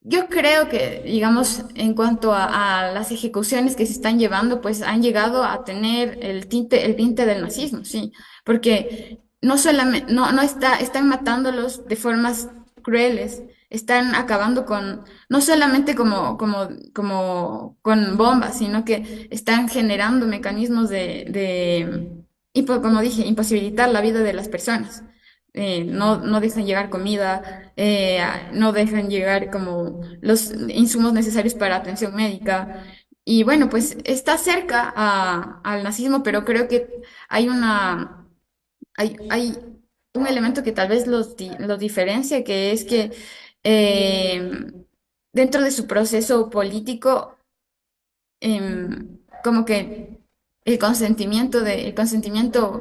yo creo que, digamos, en cuanto a las ejecuciones que se están llevando, pues han llegado a tener el tinte del nazismo, sí, porque no solamente, están matándolos de formas crueles, están acabando no solamente con bombas, sino que están generando mecanismos como dije, imposibilitar la vida de las personas. No dejan llegar comida, no dejan llegar como los insumos necesarios para atención médica. Y bueno, pues está cerca al nazismo, pero creo que hay un elemento que tal vez los diferencia, que es que eh, dentro de su proceso político, como que el consentimiento,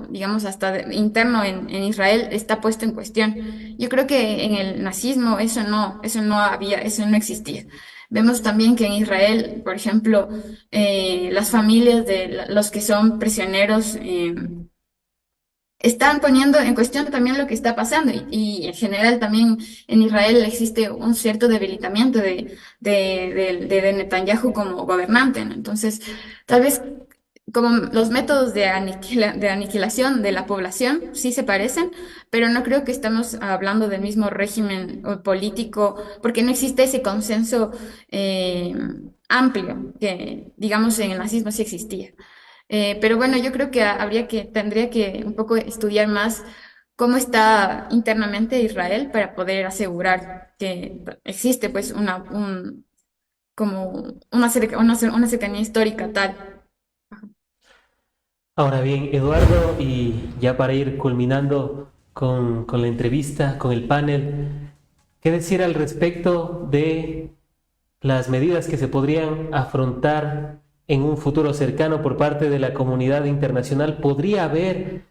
digamos, hasta interno en Israel está puesto en cuestión. Yo creo que en el nazismo eso no existía. Vemos también que en Israel, por ejemplo, las familias de los que son prisioneros, están poniendo en cuestión también lo que está pasando y en general también en Israel existe un cierto debilitamiento de Netanyahu como gobernante, ¿no? Entonces, tal vez como los métodos de aniquilación de la población sí se parecen, pero no creo que estamos hablando del mismo régimen político porque no existe ese consenso eh, amplio que, digamos, en el nazismo sí existía. Pero bueno, yo creo que tendría que un poco estudiar más cómo está internamente Israel para poder asegurar que existe pues como una cercanía histórica tal. Ahora bien, Eduardo, y ya para ir culminando con la entrevista, con el panel, ¿qué decir al respecto de las medidas que se podrían afrontar en un futuro cercano por parte de la comunidad internacional? ¿Podría haber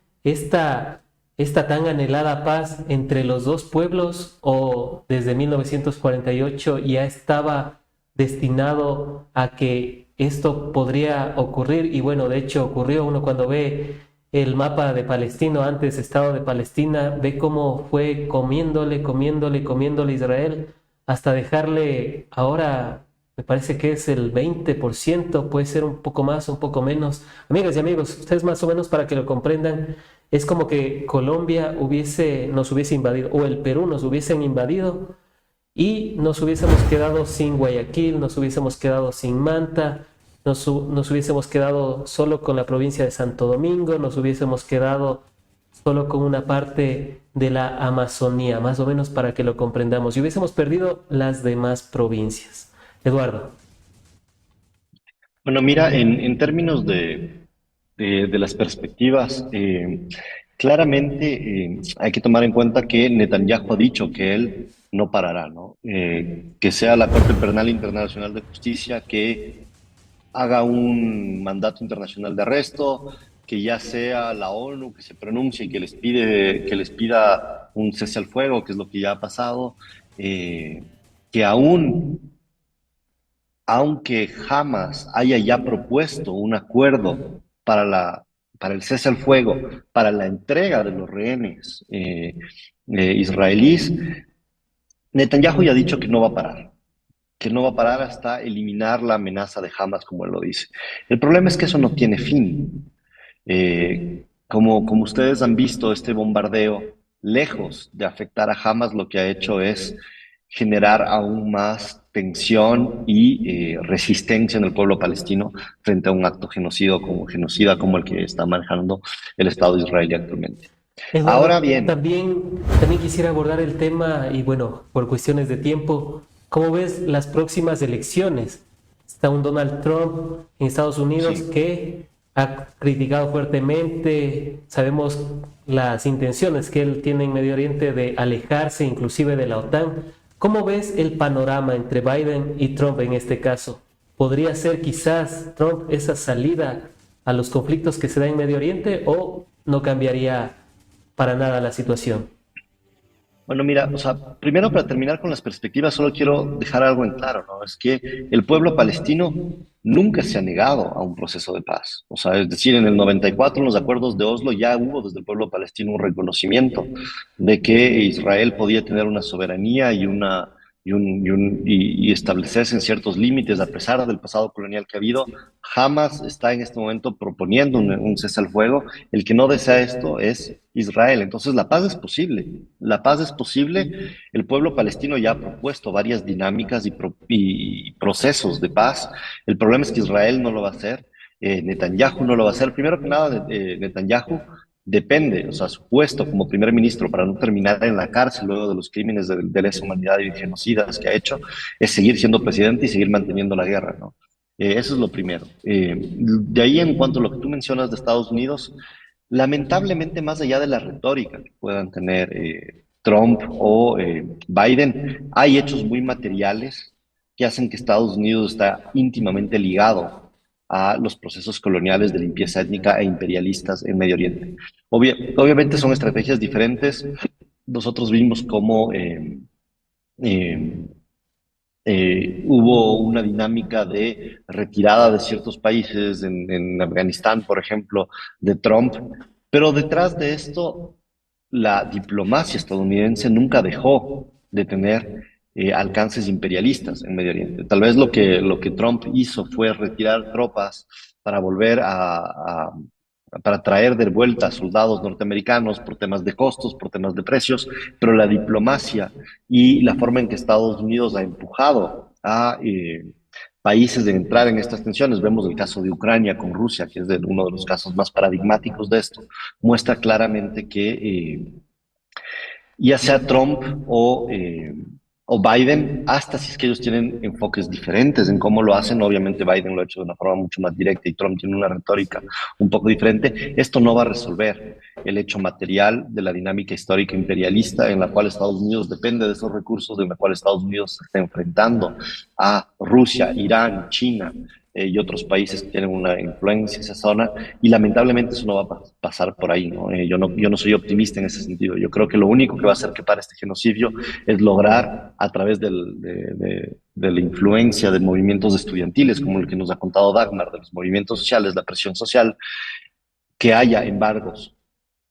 esta tan anhelada paz entre los dos pueblos o desde 1948 ya estaba destinado a que esto podría ocurrir? Y bueno, de hecho ocurrió. Uno cuando ve el mapa de Palestina, antes Estado de Palestina, ve cómo fue comiéndole Israel hasta dejarle ahora, me parece que es el 20%, puede ser un poco más, un poco menos. Amigas y amigos, ustedes más o menos para que lo comprendan, es como que Colombia nos hubiese invadido, o el Perú nos hubiesen invadido y nos hubiésemos quedado sin Guayaquil, nos hubiésemos quedado sin Manta, nos hubiésemos quedado solo con la provincia de Santo Domingo, nos hubiésemos quedado solo con una parte de la Amazonía, más o menos para que lo comprendamos, y hubiésemos perdido las demás provincias. Eduardo. Bueno, mira, en términos de las perspectivas, claramente hay que tomar en cuenta que Netanyahu ha dicho que él no parará, ¿no? Que sea la Corte Penal Internacional de Justicia que haga un mandato internacional de arresto, que ya sea la ONU que se pronuncie y que les pida un cese al fuego, que es lo que ya ha pasado, que aunque Hamas haya ya propuesto un acuerdo para el cese al fuego, para la entrega de los rehenes israelíes, Netanyahu ya ha dicho que no va a parar hasta eliminar la amenaza de Hamas, como él lo dice. El problema es que eso no tiene fin. Como ustedes han visto, este bombardeo, lejos de afectar a Hamas, lo que ha hecho es generar aún más tensión y resistencia en el pueblo palestino frente a un acto genocida como el que está manejando el Estado de Israel actualmente. Ahora Eduardo, bien, también quisiera abordar el tema, y bueno, por cuestiones de tiempo, ¿cómo ves las próximas elecciones? Está un Donald Trump en Estados Unidos sí. que ha criticado fuertemente, sabemos las intenciones que él tiene en Medio Oriente de alejarse inclusive de la OTAN. ¿Cómo ves el panorama entre Biden y Trump en este caso? ¿Podría ser quizás Trump esa salida a los conflictos que se dan en Medio Oriente o no cambiaría para nada la situación? Bueno, mira, o sea, primero para terminar con las perspectivas, solo quiero dejar algo en claro, ¿no? Es que el pueblo palestino nunca se ha negado a un proceso de paz. O sea, es decir, en el 94, en los acuerdos de Oslo, ya hubo desde el pueblo palestino un reconocimiento de que Israel podía tener una soberanía y establecerse en ciertos límites a pesar del pasado colonial que ha habido. Hamas está en este momento proponiendo un cese al fuego. El que no desea esto es Israel. Entonces la paz es posible. La paz es posible. El pueblo palestino ya ha propuesto varias dinámicas y procesos de paz. El problema es que Israel no lo va a hacer. Netanyahu no lo va a hacer. Primero que nada, Netanyahu depende, o sea, su puesto como primer ministro para no terminar en la cárcel luego de los crímenes de lesa humanidad y genocidas que ha hecho, es seguir siendo presidente y seguir manteniendo la guerra, ¿no? Eso es lo primero. De ahí, en cuanto a lo que tú mencionas de Estados Unidos, lamentablemente, más allá de la retórica que puedan tener Trump o Biden, hay hechos muy materiales que hacen que Estados Unidos está íntimamente ligado a los procesos coloniales de limpieza étnica e imperialistas en Medio Oriente. Obviamente son estrategias diferentes. Nosotros vimos cómo eh, hubo una dinámica de retirada de ciertos países, en Afganistán, por ejemplo, de Trump, pero detrás de esto, la diplomacia estadounidense nunca dejó de tener alcances imperialistas en Medio Oriente. Tal vez lo que Trump hizo fue retirar tropas para volver para traer de vuelta soldados norteamericanos por temas de costos, por temas de precios, pero la diplomacia y la forma en que Estados Unidos ha empujado a países de entrar en estas tensiones, vemos el caso de Ucrania con Rusia, que es uno de los casos más paradigmáticos de esto, muestra claramente que ya sea Trump o Biden, hasta si es que ellos tienen enfoques diferentes en cómo lo hacen. Obviamente Biden lo ha hecho de una forma mucho más directa y Trump tiene una retórica un poco diferente. Esto no va a resolver el hecho material de la dinámica histórica imperialista en la cual Estados Unidos depende de esos recursos, en la cual Estados Unidos se está enfrentando a Rusia, Irán, China, y otros países que tienen una influencia en esa zona, y lamentablemente eso no va a pasar por ahí, ¿no? Yo no soy optimista en ese sentido. Yo creo que lo único que va a hacer que pare este genocidio es lograr, a través de la influencia de movimientos estudiantiles, como el que nos ha contado Dagmar, de los movimientos sociales, la presión social, que haya embargos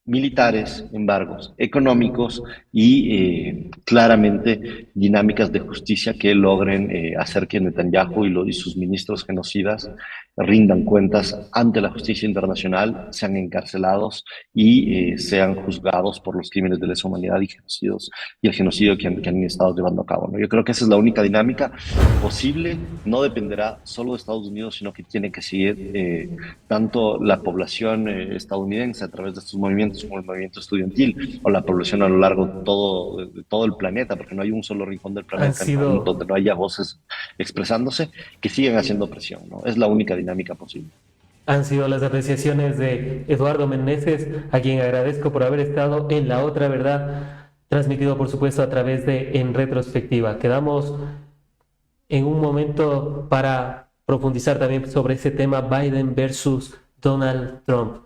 militares, embargos económicos y claramente dinámicas de justicia que logren hacer que Netanyahu y sus ministros genocidas rindan cuentas ante la justicia internacional, sean encarcelados y sean juzgados por los crímenes de lesa humanidad y genocidios y el genocidio que han estado llevando a cabo, ¿no? Yo creo que esa es la única dinámica posible. No dependerá solo de Estados Unidos, sino que tiene que seguir tanto la población estadounidense a través de estos movimientos como el movimiento estudiantil o la población a lo largo de todo el planeta, porque no hay un solo rincón del Han planeta sido, donde no haya voces expresándose, que siguen haciendo presión, ¿no? Es la única dinámica posible. han sido las apreciaciones de Eduardo Meneses, a quien agradezco por haber estado en La Otra Verdad, transmitido por supuesto a través de En Retrospectiva. Quedamos en un momento para profundizar también sobre ese tema Biden versus Donald Trump.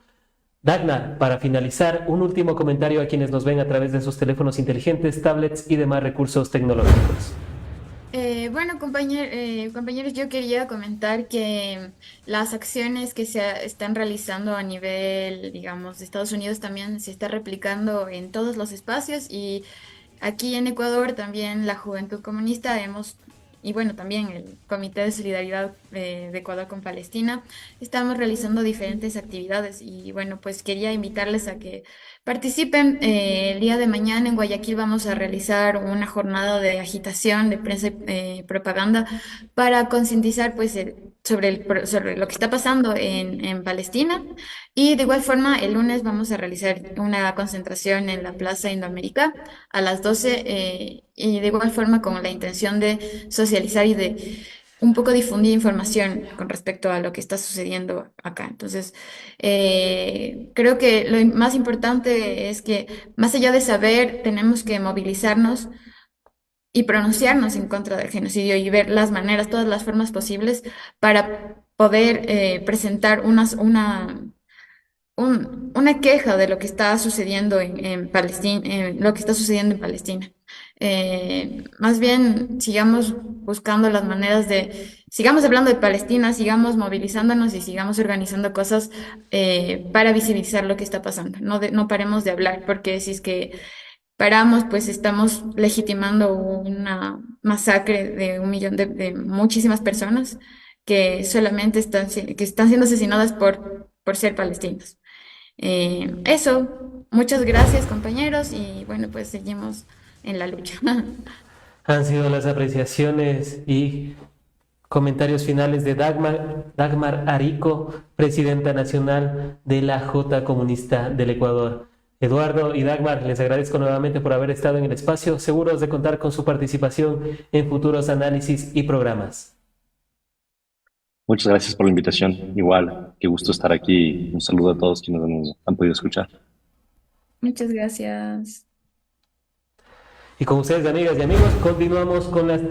Dagmar, para finalizar, un último comentario a quienes nos ven a través de sus teléfonos inteligentes, tablets y demás recursos tecnológicos. Bueno, compañeros, yo quería comentar que las acciones que están realizando a nivel, digamos, de Estados Unidos también se está replicando en todos los espacios y aquí en Ecuador también la Juventud Comunista y bueno, también el Comité de Solidaridad de Ecuador con Palestina, estamos realizando diferentes actividades y bueno, pues quería invitarles a que participen. El día de mañana en Guayaquil vamos a realizar una jornada de agitación, de prensa y propaganda para concientizar pues sobre lo que está pasando en Palestina. Y de igual forma, el lunes vamos a realizar una concentración en la Plaza Indoamérica a las 12 y de igual forma con la intención de socializar y de un poco difundir información con respecto a lo que está sucediendo acá. Entonces, creo que lo más importante es que más allá de saber, tenemos que movilizarnos y pronunciarnos en contra del genocidio y ver las maneras, todas las formas posibles para poder presentar una queja de lo que está sucediendo en Palestina, lo que está sucediendo en Palestina. Más bien, sigamos buscando las maneras sigamos hablando de Palestina, sigamos movilizándonos y sigamos organizando cosas para visibilizar lo que está pasando. No paremos de hablar, porque si es que paramos, pues estamos legitimando una masacre de 1 millón de muchísimas personas que solamente que están siendo asesinadas por ser palestinos. Eso, muchas gracias compañeros y bueno, pues seguimos en la lucha. Han sido las apreciaciones y comentarios finales de Dagmar Arico, presidenta nacional de la J Comunista del Ecuador. Eduardo y Dagmar, les agradezco nuevamente por haber estado en el espacio, seguros de contar con su participación en futuros análisis y programas. Muchas gracias por la invitación. Igual, qué gusto estar aquí. Un saludo a todos quienes nos han podido escuchar. Muchas gracias. Y con ustedes, amigas y amigos, continuamos con las